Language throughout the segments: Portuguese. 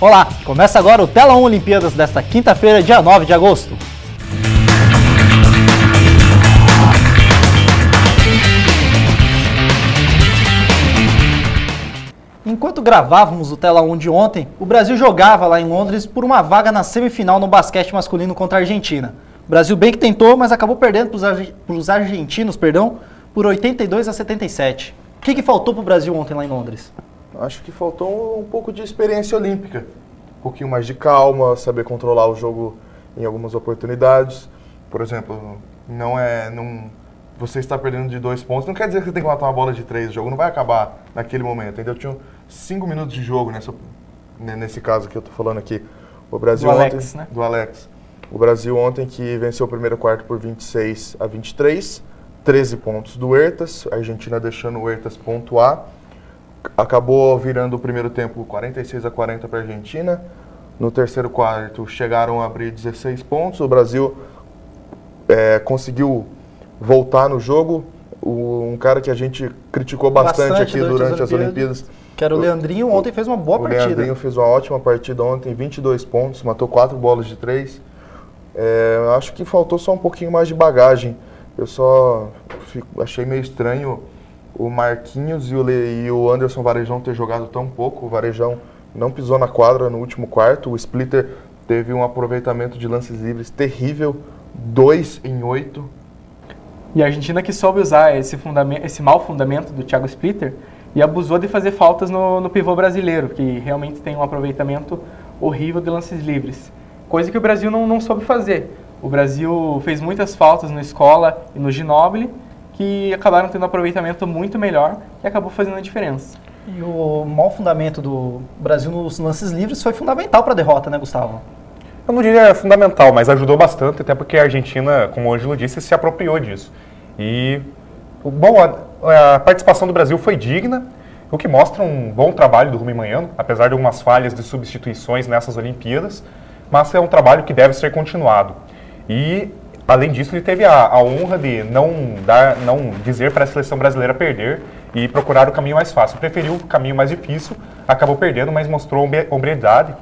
Olá, começa agora o Tela 1 Olimpíadas desta quinta-feira, dia 9 de agosto. Enquanto gravávamos o Tela 1 de ontem, o Brasil jogava lá em Londres por uma vaga na semifinal no basquete masculino contra a Argentina. O Brasil bem que tentou, mas acabou perdendo para os argentinos, por 82-77. O que faltou para o Brasil ontem lá em Londres? Acho que faltou um pouco de experiência olímpica. Um pouquinho mais de calma, saber controlar o jogo em algumas oportunidades. Por exemplo, você está perdendo de 2 pontos, não quer dizer que você tem que matar uma bola de 3. O jogo não vai acabar naquele momento, entendeu? Tinha 5 minutos de jogo nesse caso que eu estou falando aqui. O Brasil do ontem, Alex, né? Do Alex. O Brasil ontem que venceu o primeiro quarto por 26-23, 13 pontos do Huertas, a Argentina deixando o Huertas pontuar. Acabou virando o primeiro tempo 46-40 para a Argentina. No terceiro quarto chegaram a abrir 16 pontos. O Brasil conseguiu voltar no jogo. Um cara que a gente criticou bastante aqui durante as Olimpíadas, que era o Leandrinho, ontem fez uma boa partida. O Leandrinho fez uma ótima partida ontem, 22 pontos, matou 4 bolas de 3. Acho que faltou só um pouquinho mais de bagagem. Eu só achei meio estranho o Marquinhos e o Anderson Varejão ter jogado tão pouco. O Varejão não pisou na quadra no último quarto. O Splitter teve um aproveitamento de lances livres terrível, 2 em 8. E a Argentina que soube usar esse mau fundamento do Thiago Splitter e abusou de fazer faltas no pivô brasileiro, que realmente tem um aproveitamento horrível de lances livres. Coisa que o Brasil não soube fazer. O Brasil fez muitas faltas no Scola e no Ginóbili, que acabaram tendo um aproveitamento muito melhor e acabou fazendo a diferença. E o mau fundamento do Brasil nos lances livres foi fundamental para a derrota, né, Gustavo? Eu não diria fundamental, mas ajudou bastante, até porque a Argentina, como o Ângelo disse, se apropriou disso. E, bom, a participação do Brasil foi digna, o que mostra um bom trabalho do Rubem Manhano, apesar de algumas falhas de substituições nessas Olimpíadas, mas é um trabalho que deve ser continuado. E, além disso, ele teve a honra de não dizer para a seleção brasileira perder e procurar o caminho mais fácil. Preferiu o caminho mais difícil, acabou perdendo, mas mostrou hombridade.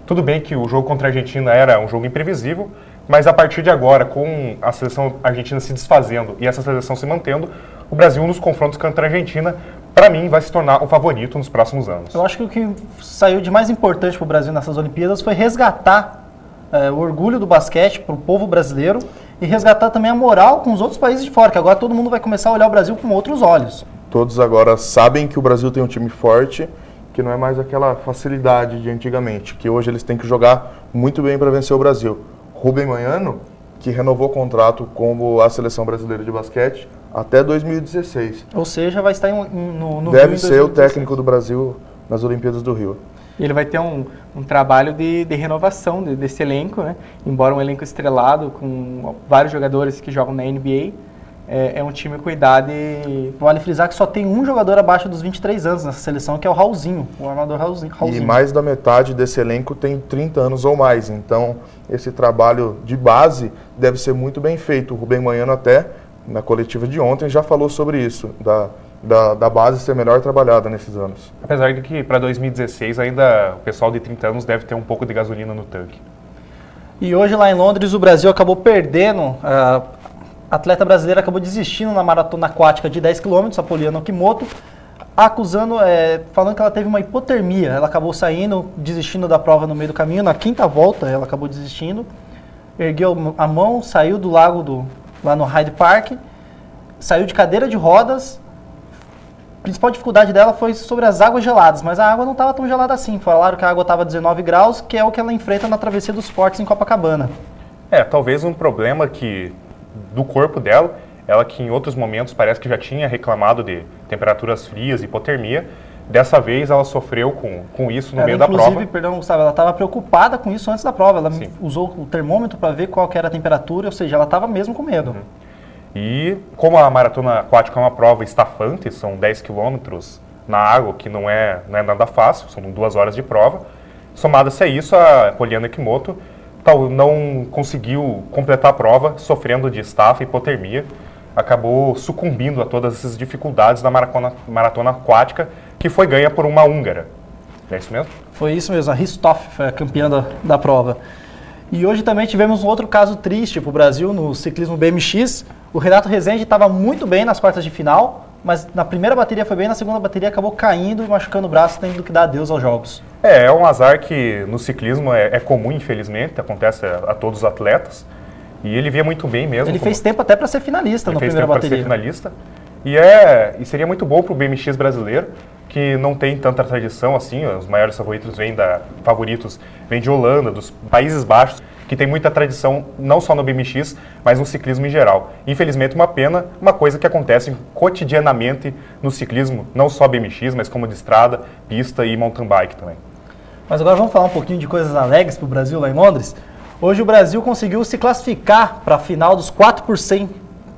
Tudo bem que o jogo contra a Argentina era um jogo imprevisível, mas a partir de agora, com a seleção argentina se desfazendo e essa seleção se mantendo, o Brasil nos confrontos contra a Argentina, para mim, vai se tornar o favorito nos próximos anos. Eu acho que o que saiu de mais importante para o Brasil nessas Olimpíadas foi resgatar o orgulho do basquete para o povo brasileiro e resgatar também a moral com os outros países de fora, que agora todo mundo vai começar a olhar o Brasil com outros olhos. Todos agora sabem que o Brasil tem um time forte, que não é mais aquela facilidade de antigamente, que hoje eles têm que jogar muito bem para vencer o Brasil. Rubem Manhano, que renovou o contrato com a seleção brasileira de basquete até 2016. Ou seja, vai estar no Deve Rio ser o técnico do Brasil nas Olimpíadas do Rio. E ele vai ter um trabalho de renovação desse elenco, né? Embora um elenco estrelado, com vários jogadores que jogam na NBA, é um time com idade... Vale frisar que só tem um jogador abaixo dos 23 anos nessa seleção, que é o Raulzinho, o armador Raulzinho. E mais da metade desse elenco tem 30 anos ou mais, então esse trabalho de base deve ser muito bem feito. O Rubem Manhano até, na coletiva de ontem, já falou sobre isso, da base ser melhor trabalhada nesses anos. Apesar de que para 2016 ainda o pessoal de 30 anos deve ter um pouco de gasolina no tanque. E hoje lá em Londres o Brasil acabou perdendo, a atleta brasileira acabou desistindo na maratona aquática de 10 km, a Poliana Okimoto, falando que ela teve uma hipotermia. Ela acabou saindo, desistindo da prova no meio do caminho, na 5ª volta ela acabou desistindo, ergueu a mão, saiu do lago lá no Hyde Park, saiu de cadeira de rodas. A principal dificuldade dela foi sobre as águas geladas, mas a água não estava tão gelada assim. Falaram que a água estava 19 graus, que é o que ela enfrenta na travessia dos Fortes em Copacabana. Talvez um problema do corpo dela, ela que em outros momentos parece que já tinha reclamado de temperaturas frias, hipotermia. Dessa vez ela sofreu com isso no meio da prova. Inclusive, Gustavo, ela estava preocupada com isso antes da prova. Ela usou o termômetro para ver qual que era a temperatura, ou seja, ela estava mesmo com medo. Uhum. E como a maratona aquática é uma prova estafante, são 10 quilômetros na água, que não é nada fácil, são 2 horas de prova. Somada-se a isso, a Poliana Okimoto não conseguiu completar a prova, sofrendo de estafa e hipotermia. Acabou sucumbindo a todas essas dificuldades da maratona aquática, que foi ganha por uma húngara. É isso mesmo? Foi isso mesmo, a Ristoff foi a campeã da prova. E hoje também tivemos um outro caso triste para o Brasil no ciclismo BMX. O Renato Rezende estava muito bem nas quartas de final, mas na primeira bateria foi bem, na segunda bateria acabou caindo e machucando o braço, tendo que dar adeus aos jogos. É um azar que no ciclismo é comum, infelizmente, acontece a todos os atletas. E ele via muito bem mesmo. Ele fez tempo até para ser finalista na primeira bateria. Ele fez tempo para ser finalista. E seria muito bom para o BMX brasileiro, que não tem tanta tradição assim. Os maiores favoritos vêm de Holanda, dos Países Baixos, que tem muita tradição não só no BMX, mas no ciclismo em geral. Infelizmente, uma pena, uma coisa que acontece cotidianamente no ciclismo, não só BMX, mas como de estrada, pista e mountain bike também. Mas agora vamos falar um pouquinho de coisas alegres para o Brasil lá em Londres. Hoje o Brasil conseguiu se classificar para a final dos 4 por 100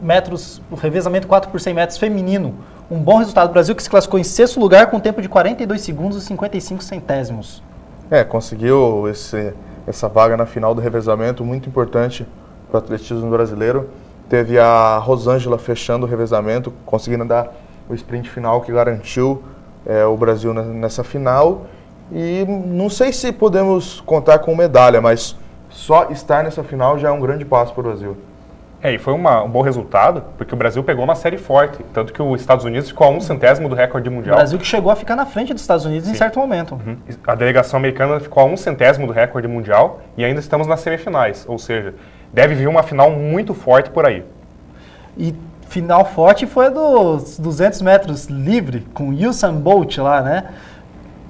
metros, o revezamento 4 por 100 metros feminino. Um bom resultado. O Brasil que se classificou em sexto lugar com tempo de 42 segundos e 55 centésimos. Conseguiu essa vaga na final do revezamento, muito importante para o atletismo brasileiro. Teve a Rosângela fechando o revezamento, conseguindo dar o sprint final que garantiu o Brasil nessa final. E não sei se podemos contar com medalha, mas só estar nessa final já é um grande passo para o Brasil. E foi um bom resultado, porque o Brasil pegou uma série forte, tanto que os Estados Unidos ficou a 1/100º do recorde mundial. O Brasil que chegou a ficar na frente dos Estados Unidos em certo momento. A delegação americana ficou a 1/100º do recorde mundial e ainda estamos nas semifinais, ou seja, deve vir uma final muito forte por aí. E final forte foi a dos 200 metros livre, com Usain Bolt lá, né?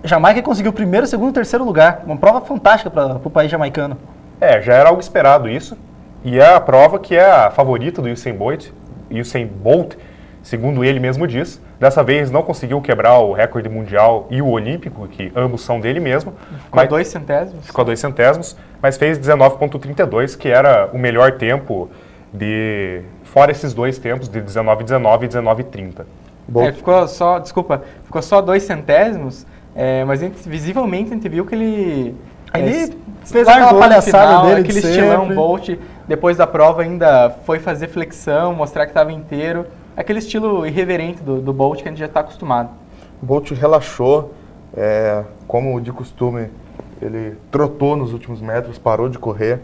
Jamaica conseguiu o primeiro, segundo e terceiro lugar. Uma prova fantástica para o país jamaicano. Já era algo esperado isso. E é a prova que é a favorita do Usain Bolt, segundo ele mesmo diz. Dessa vez não conseguiu quebrar o recorde mundial e o olímpico, que ambos são dele mesmo. Ficou a 2 centésimos. Ficou a 2 centésimos, mas fez 19,32, que era o melhor tempo fora esses dois tempos, de 19,19 e 19,30. Ficou só 2 centésimos, mas visivelmente a gente viu que ele fez aquela palhaçada final, dele aquele de estilão sempre. Bolt. Depois da prova ainda foi fazer flexão, mostrar que estava inteiro. Aquele estilo irreverente do Bolt que a gente já está acostumado. O Bolt relaxou, como de costume, ele trotou nos últimos metros, parou de correr.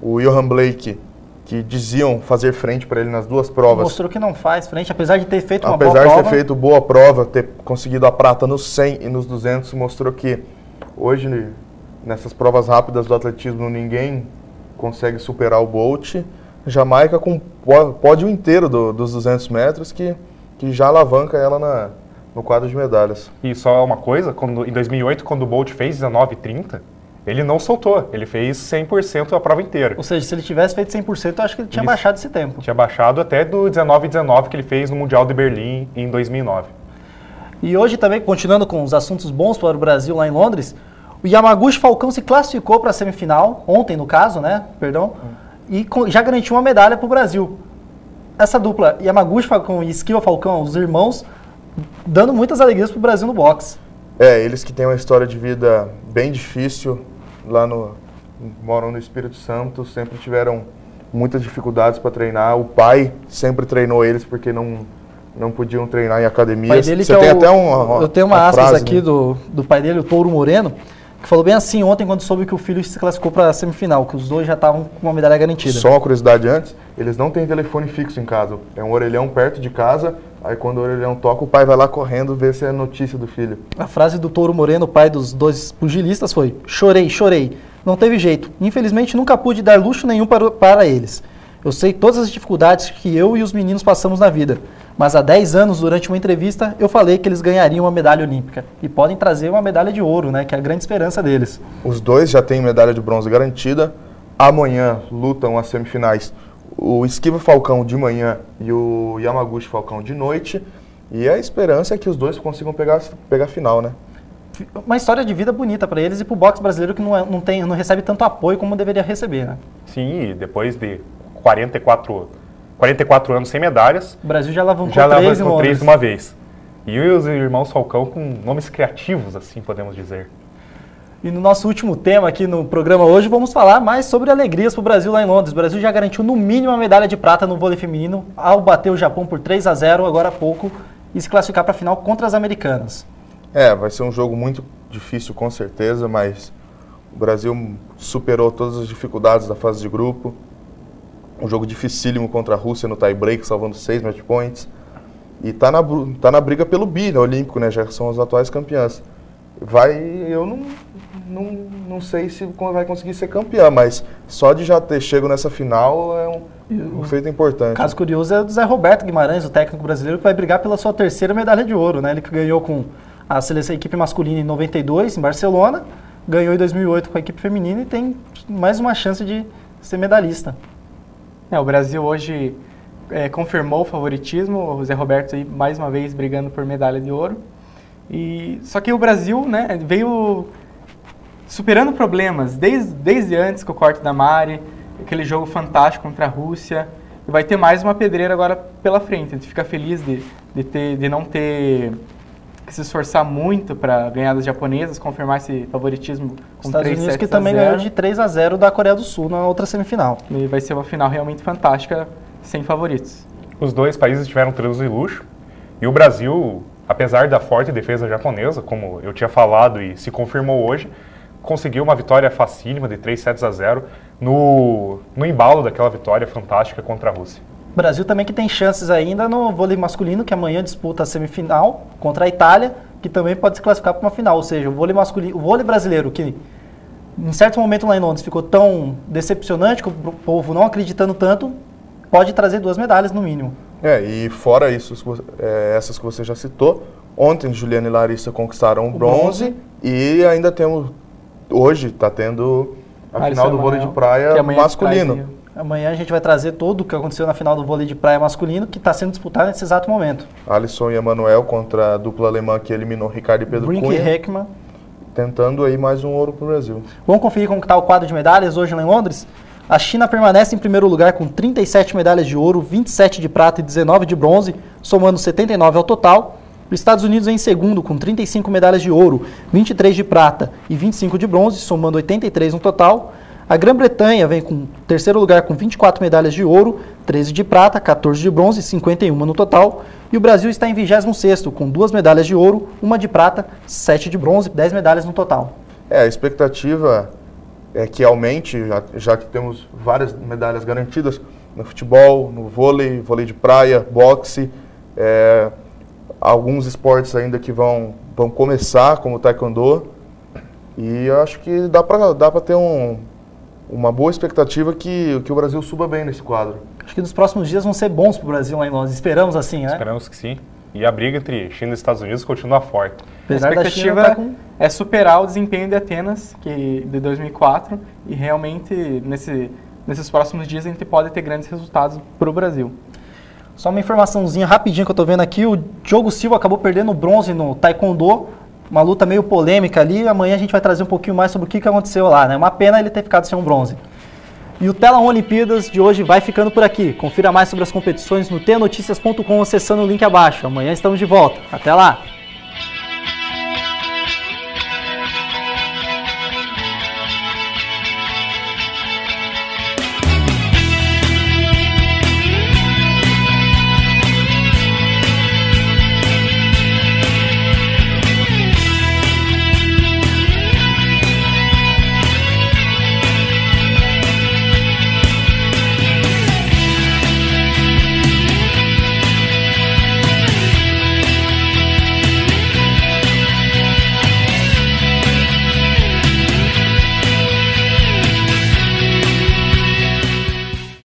O Johan Blake, que diziam fazer frente para ele nas duas provas. Mostrou que não faz frente, apesar de ter feito uma boa prova. Apesar de ter feito boa prova, ter conseguido a prata nos 100 e nos 200, mostrou que hoje, nessas provas rápidas do atletismo, ninguém consegue superar o Bolt. Jamaica com pódio inteiro dos 200 metros, que já alavanca ela no quadro de medalhas. E só uma coisa, em 2008, quando o Bolt fez 19,30, ele não soltou, ele fez 100% a prova inteira. Ou seja, se ele tivesse feito 100%, eu acho que ele tinha baixado esse tempo. Tinha baixado até do 19,19 que ele fez no Mundial de Berlim em 2009. E hoje também, continuando com os assuntos bons para o Brasil lá em Londres, o Yamaguchi Falcão se classificou para a semifinal, ontem no caso, né? Perdão, e já garantiu uma medalha para o Brasil. Essa dupla, Yamaguchi Falcão e Esquiva Falcão, os irmãos, dando muitas alegrias para o Brasil no boxe. Eles que têm uma história de vida bem difícil, moram no Espírito Santo, sempre tiveram muitas dificuldades para treinar. O pai sempre treinou eles porque não podiam treinar em academia. Eu tenho uma aspas frase, aqui, né? do pai dele, o Touro Moreno, que falou bem assim ontem quando soube que o filho se classificou para a semifinal, que os dois já estavam com uma medalha garantida. Só uma curiosidade antes, eles não têm telefone fixo em casa. É um orelhão perto de casa, aí quando o orelhão toca, o pai vai lá correndo ver se é notícia do filho. A frase do Touro Moreno, pai dos dois pugilistas, foi: chorei, não teve jeito. Infelizmente nunca pude dar luxo nenhum para eles. Eu sei todas as dificuldades que eu e os meninos passamos na vida, mas há 10 anos, durante uma entrevista, eu falei que eles ganhariam uma medalha olímpica. E podem trazer uma medalha de ouro, né? Que é a grande esperança deles. Os dois já têm medalha de bronze garantida. Amanhã lutam as semifinais o Esquiva Falcão de manhã e o Yamaguchi Falcão de noite. E a esperança é que os dois consigam pegar a final, né? Uma história de vida bonita para eles e para o boxe brasileiro que não recebe tanto apoio como deveria receber, né? Sim, e depois de 44 anos sem medalhas, o Brasil já alavancou 3 de uma vez. E os irmãos Falcão com nomes criativos, assim podemos dizer. E no nosso último tema aqui no programa hoje, vamos falar mais sobre alegrias para o Brasil lá em Londres. O Brasil já garantiu no mínimo uma medalha de prata no vôlei feminino ao bater o Japão por 3-0 agora há pouco e se classificar para a final contra as americanas. Vai ser um jogo muito difícil com certeza, mas o Brasil superou todas as dificuldades da fase de grupo. Um jogo dificílimo contra a Rússia no tie-break, salvando 6 match points. E tá na briga pelo bi, né, olímpico, né, já que são as atuais campeãs. Eu não sei se vai conseguir ser campeã, mas só de já ter chego nessa final é um feito importante. Caso curioso é do Zé Roberto Guimarães, o técnico brasileiro, que vai brigar pela sua terceira medalha de ouro, né? Ele que ganhou com a seleção equipe masculina em 92, em Barcelona, ganhou em 2008 com a equipe feminina e tem mais uma chance de ser medalhista. O Brasil hoje confirmou o favoritismo, o Zé Roberto aí, mais uma vez brigando por medalha de ouro. Só que o Brasil, né, veio superando problemas desde antes com o corte da Mari, aquele jogo fantástico contra a Rússia, e vai ter mais uma pedreira agora pela frente. A gente fica feliz de não ter que se esforçar muito para ganhar das japonesas, confirmar esse favoritismo com Estados Unidos que também ganhou de 3-0 da Coreia do Sul na outra semifinal. E vai ser uma final realmente fantástica, sem favoritos. Os dois países tiveram treinos de luxo e o Brasil, apesar da forte defesa japonesa, como eu tinha falado e se confirmou hoje, conseguiu uma vitória facílima de 3-0 no embalo daquela vitória fantástica contra a Rússia. O Brasil também que tem chances ainda no vôlei masculino, que amanhã disputa a semifinal contra a Itália, que também pode se classificar para uma final. Ou seja, o vôlei brasileiro, que em certo momento lá em Londres ficou tão decepcionante, com o povo não acreditando tanto, pode trazer 2 medalhas no mínimo. E fora isso, essas que você já citou, ontem Juliana e Larissa conquistaram o bronze e ainda temos, hoje está tendo a final do vôlei de praia masculino. Amanhã a gente vai trazer tudo o que aconteceu na final do vôlei de praia masculino, que está sendo disputado nesse exato momento. Alisson e Emanuel contra a dupla alemã que eliminou Ricardo e Pedro Brink Cunha. E Heckmann. Tentando aí mais um ouro para o Brasil. Vamos conferir como está o quadro de medalhas hoje lá em Londres? A China permanece em primeiro lugar com 37 medalhas de ouro, 27 de prata e 19 de bronze, somando 79 ao total. Os Estados Unidos vem em segundo com 35 medalhas de ouro, 23 de prata e 25 de bronze, somando 83 no total. A Grã-Bretanha vem com terceiro lugar com 24 medalhas de ouro, 13 de prata, 14 de bronze e 51 no total. E o Brasil está em 26º com 2 medalhas de ouro, 1 de prata, 7 de bronze, 10 medalhas no total. A expectativa é que aumente, já que temos várias medalhas garantidas no futebol, no vôlei de praia, boxe, alguns esportes ainda que vão começar, como o taekwondo. E eu acho que dá para ter uma boa expectativa que o Brasil suba bem nesse quadro. Acho que nos próximos dias vão ser bons para o Brasil lá em Londres. Esperamos assim, né? Esperamos que sim. E a briga entre China e Estados Unidos continua forte. A expectativa é superar o desempenho de Atenas, de 2004, e realmente nesses próximos dias a gente pode ter grandes resultados para o Brasil. Só uma informaçãozinha rapidinho que eu estou vendo aqui, o Diogo Silva acabou perdendo bronze no taekwondo, uma luta meio polêmica ali. Amanhã a gente vai trazer um pouquinho mais sobre o que aconteceu lá, né? Uma pena ele ter ficado sem um bronze. E o Tela 1 Olimpíadas de hoje vai ficando por aqui. Confira mais sobre as competições no tnoticias.com acessando o link abaixo. Amanhã estamos de volta. Até lá!